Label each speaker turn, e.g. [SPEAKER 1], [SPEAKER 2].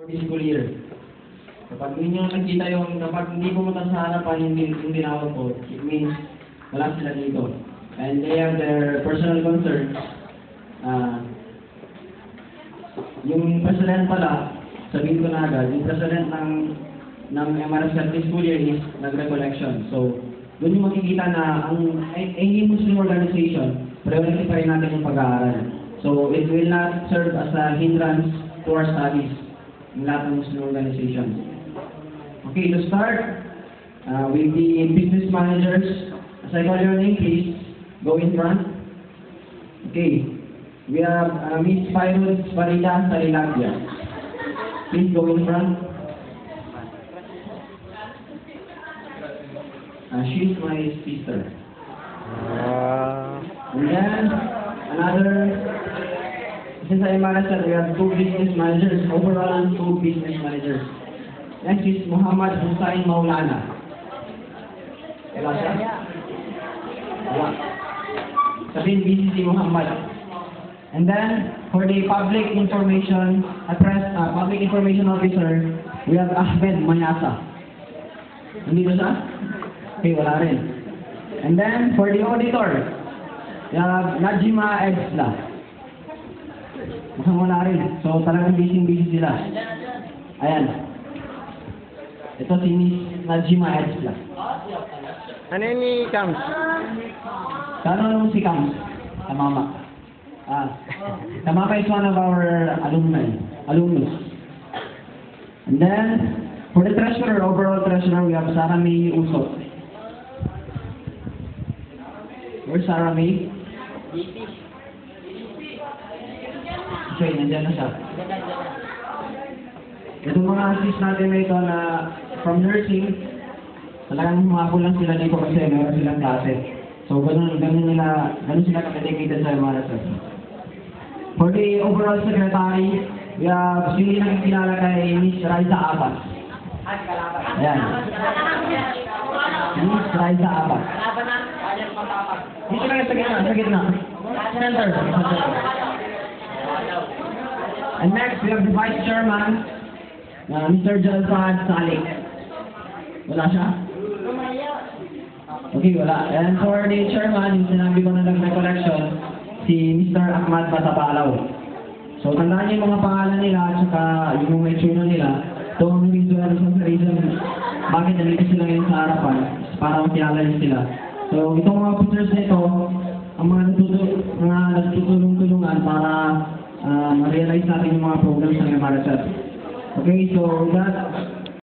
[SPEAKER 1] for this school year. Kapag ninyo nakikita kapag hindi pumunta sa harapan yung tinawag ko, it means wala sila dito. And they have their personal concerns. Yung president pala, sabihin ko na agad, yung president ng MRSL this school year is nag-recollection. So, doon yung makikita na ang any Muslim organization, priority pa rin natin yung pag-aaral. So, it will not serve as a hindrance to our studies in lahat ng Muslim organizations. Okay, to start with the business managers. As I call your name, please go in front. Okay, we have Ms. Pyrus Farida Sarilagia. Please go in front. She's my sister. And then since I'm MRSL, we have two business managers, overall two business managers. Next is Muhammad Hussain Maulana. Wala siya? Wala. Sabihin BCC Muhammad. And then, for the public information officer, we have Ahmed Mayasa. Hindi ba siya? Okay, wala rin. And then, for the auditor, we have Najima Edsla. Mukhang wala rin. So, talagang busy sila. Ayan. Ito si Miss Najima Edsla.
[SPEAKER 2] Ano yun ni Kams?
[SPEAKER 1] Kano si Kams? Tamama. Tamama is one of our alumnus. And then, for the treasurer, overall treasurer, we have Sarah May Usot. Where's Sarah May? Okay, nandiyan na siya. Itong mga assist natin na ito na from nursing, talagang humabol lang sila dito kasi meron silang klase. So, ganun sila ka-dedicated sa MRSL. For the overall secretary, we have hindi nakikilala kay Miss Raisa Abbas. Ayan. Miss Raisa Abbas. Dito lang sa gitna. Center. And next, we have the Vice Chairman, Mr. Jalfan Salik. Wala siya? Okay, wala. And for the Chairman, yung sinabi ko na nag-recollection, si Mr. Ahmad Batabalaw. So, tandaan niyo yung mga pangalan nila at saka yung mga itsura nila. Ito ang reason bakit nandito sila ngayon sa harapan para makilala niyo sila. So, itong mga officers nito, ang mga nagtutulong-tulungan para ma-realize natin yung mga programs ng MRSL. Okay, so that